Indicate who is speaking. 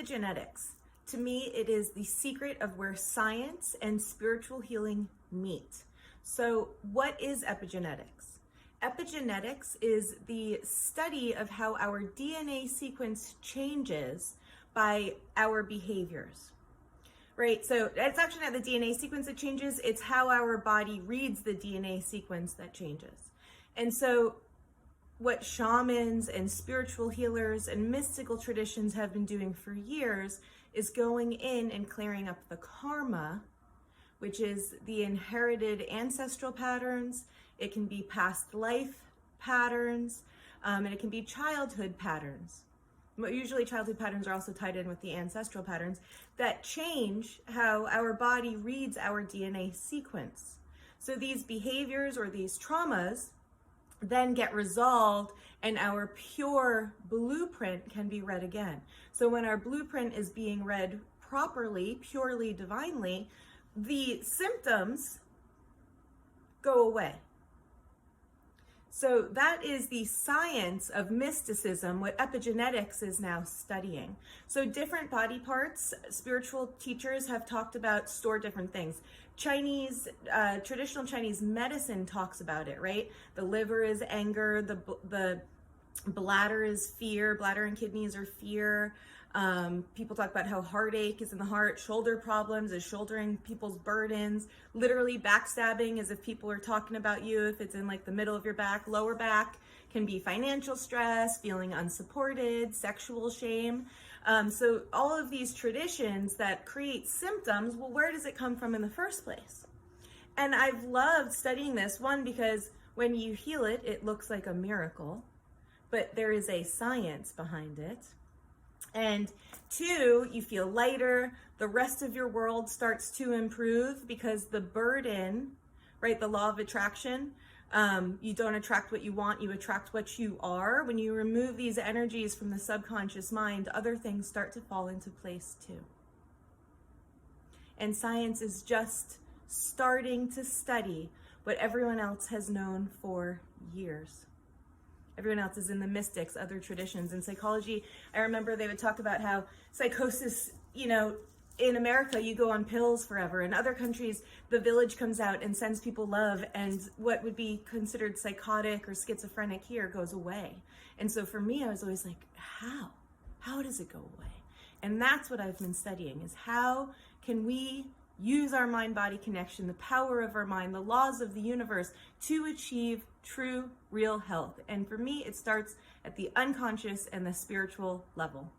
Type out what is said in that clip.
Speaker 1: Epigenetics. To me, it is the secret of where science and spiritual healing meet. So what is epigenetics? Epigenetics is the study of how our DNA sequence changes by our behaviors, right? So it's actually not the DNA sequence that changes, it's how our body reads the DNA sequence that changes. And so what shamans and spiritual healers and mystical traditions have been doing for years is going in and clearing up the karma, which is the inherited ancestral patterns. It can be past life patterns, and it can be childhood patterns. Usually childhood patterns are also tied in with the ancestral patterns that change how our body reads our DNA sequence. So these behaviors or these traumas then get resolved and our pure blueprint can be read again. So when our blueprint is being read properly, purely, divinely, the symptoms go away. So that is the science of mysticism, what epigenetics is now studying. So different body parts, spiritual teachers have talked about, store different things. Traditional Chinese medicine talks about it, right? The liver is anger, the bladder is fear, bladder and kidneys are fear. People talk about how heartache is in the heart, shoulder problems is shouldering people's burdens, literally backstabbing is if people are talking about you, if it's in like the middle of your back, lower back can be financial stress, feeling unsupported, sexual shame. So all of these traditions that create symptoms, well, where does it come from in the first place? And I've loved studying this, one, because when you heal it, it looks like a miracle, but there is a science behind it. And two, you feel lighter, the rest of your world starts to improve because the burden, right, the law of attraction, you don't attract what you want, you attract what you are. When you remove these energies from the subconscious mind, other things start to fall into place too. And science is just starting to study what everyone else has known for years. Everyone else is in the mystics, other traditions. In psychology, I remember they would talk about how psychosis, in America, you go on pills forever. In other countries, the village comes out and sends people love, and what would be considered psychotic or schizophrenic here goes away. And so for me, I was always like, how? How does it go away? And that's what I've been studying, is how can we use our mind-body connection, the power of our mind, the laws of the universe to achieve true, real health. And for me, it starts at the unconscious and the spiritual level.